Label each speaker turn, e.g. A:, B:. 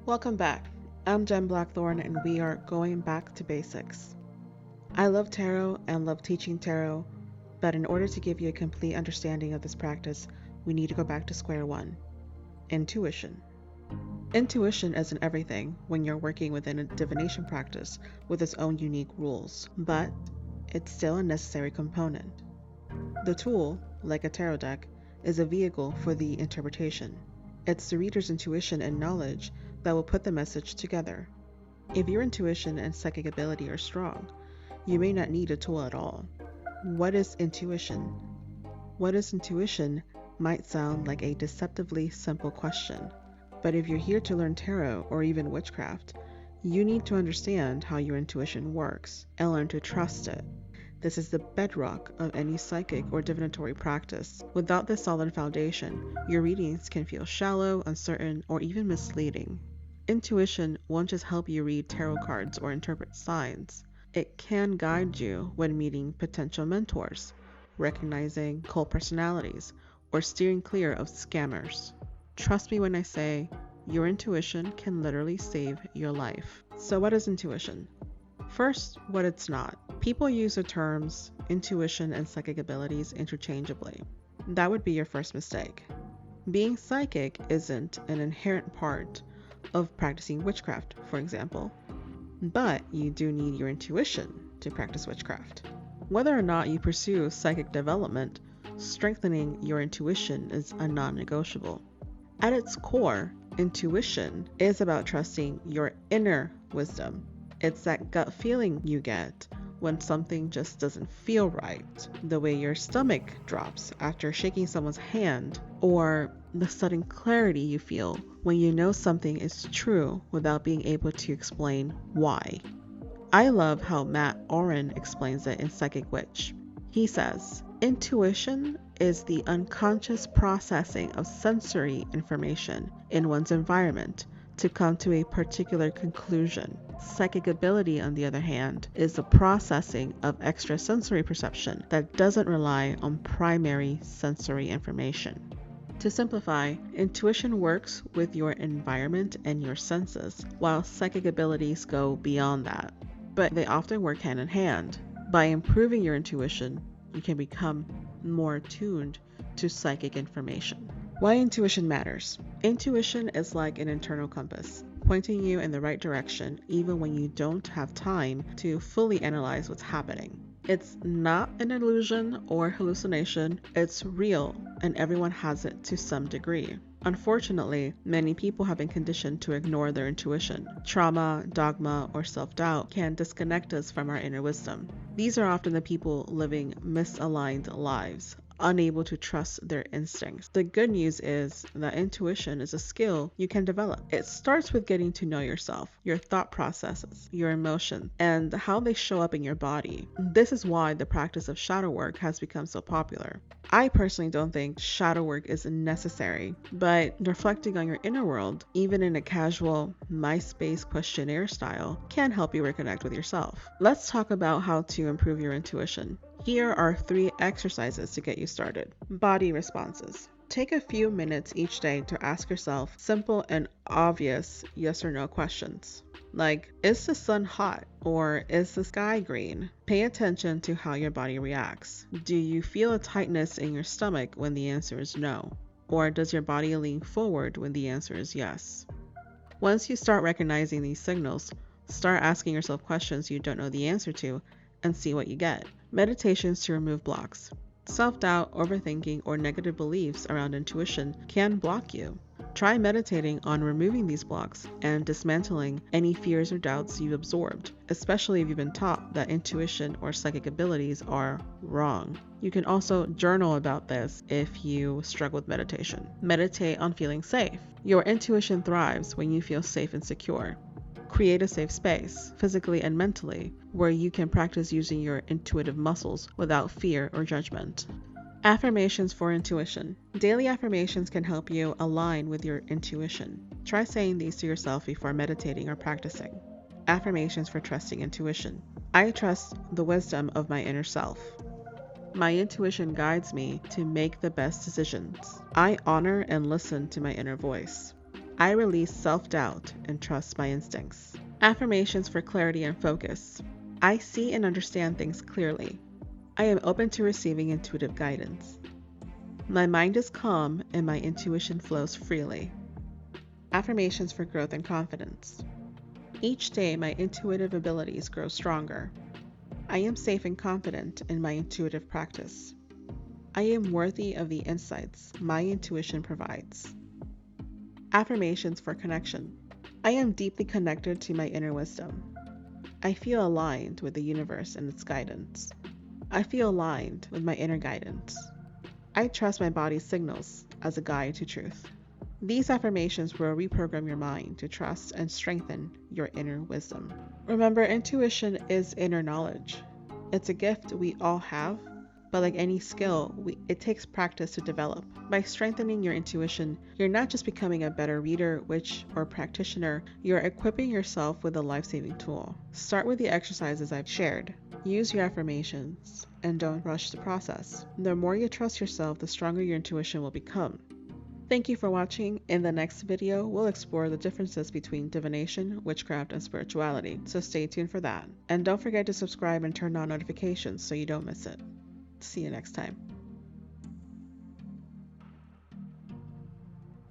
A: Welcome back. I'm Jen Blackthorn, and we are going back to basics. I love tarot and love teaching tarot, but in order to give you a complete understanding of this practice, we need to go back to square one: intuition. Intuition isn't everything when you're working within a divination practice with its own unique rules, but it's still a necessary component. The tool, like a tarot deck, is a vehicle for the interpretation. It's the reader's intuition and knowledge that will put the message together. If your intuition and psychic ability are strong, you may not need a tool at all. What is intuition? What is intuition might sound like a deceptively simple question, but if you're here to learn tarot or even witchcraft, you need to understand how your intuition works and learn to trust it. This is the bedrock of any psychic or divinatory practice. Without this solid foundation, your readings can feel shallow, uncertain, or even misleading. Intuition won't just help you read tarot cards or interpret signs. It can guide you when meeting potential mentors, recognizing cult personalities, or steering clear of scammers. Trust me when I say your intuition can literally save your life. So what is intuition? First, what it's not. People use the terms intuition and psychic abilities interchangeably. That would be your first mistake. Being psychic isn't an inherent part of practicing witchcraft, for example, but you do need your intuition to practice witchcraft. Whether or not you pursue psychic development, strengthening your intuition is a non-negotiable. At its core, intuition is about trusting your inner wisdom. It's that gut feeling you get when something just doesn't feel right, the way your stomach drops after shaking someone's hand, or the sudden clarity you feel when you know something is true without being able to explain why. I love how Matt Oren explains it in Psychic Witch. He says, intuition is the unconscious processing of sensory information in one's environment to come to a particular conclusion. Psychic ability, on the other hand, is the processing of extrasensory perception that doesn't rely on primary sensory information. To simplify, intuition works with your environment and your senses, while psychic abilities go beyond that. But they often work hand in hand. By improving your intuition, you can become more attuned to psychic information. Why intuition matters. Intuition is like an internal compass, pointing you in the right direction even when you don't have time to fully analyze what's happening. It's not an illusion or hallucination, it's real, and everyone has it to some degree. Unfortunately, many people have been conditioned to ignore their intuition. Trauma, dogma, or self-doubt can disconnect us from our inner wisdom. These are often the people living misaligned lives, unable to trust their instincts. The good news is that intuition is a skill you can develop. It starts with getting to know yourself, your thought processes, your emotions, and how they show up in your body. This is why the practice of shadow work has become so popular. I personally don't think shadow work is necessary, but reflecting on your inner world, even in a casual MySpace questionnaire style, can help you reconnect with yourself. Let's talk about how to improve your intuition. Here are 3 exercises to get you started. Body responses. Take a few minutes each day to ask yourself simple and obvious yes or no questions. Like, is the sun hot or is the sky green? Pay attention to how your body reacts. Do you feel a tightness in your stomach when the answer is no? Or does your body lean forward when the answer is yes? Once you start recognizing these signals, start asking yourself questions you don't know the answer to and see what you get. Meditations to remove blocks. Self-doubt, overthinking, or negative beliefs around intuition can block you. Try meditating on removing these blocks and dismantling any fears or doubts you've absorbed, especially if you've been taught that intuition or psychic abilities are wrong. You can also journal about this if you struggle with meditation. Meditate on feeling safe. Your intuition thrives when you feel safe and secure. Create a safe space, physically and mentally, where you can practice using your intuitive muscles without fear or judgment. Affirmations for intuition. Daily affirmations can help you align with your intuition. Try saying these to yourself before meditating or practicing. Affirmations for trusting intuition. I trust the wisdom of my inner self. My intuition guides me to make the best decisions. I honor and listen to my inner voice. I release self-doubt and trust my instincts. Affirmations for clarity and focus. I see and understand things clearly. I am open to receiving intuitive guidance. My mind is calm and my intuition flows freely. Affirmations for growth and confidence. Each day, my intuitive abilities grow stronger. I am safe and confident in my intuitive practice. I am worthy of the insights my intuition provides. Affirmations for connection. I am deeply connected to my inner wisdom. I feel aligned with the universe and its guidance. I feel aligned with my inner guidance. I trust my body's signals as a guide to truth. These affirmations will reprogram your mind to trust and strengthen your inner wisdom. Remember, intuition is inner knowledge. It's a gift we all have, but like any skill, it takes practice to develop. By strengthening your intuition, you're not just becoming a better reader, witch, or practitioner, you're equipping yourself with a life-saving tool. Start with the exercises I've shared. Use your affirmations, and don't rush the process. The more you trust yourself, the stronger your intuition will become. Thank you for watching. In the next video, we'll explore the differences between divination, witchcraft, and spirituality, so stay tuned for that. And don't forget to subscribe and turn on notifications so you don't miss it. See you next time.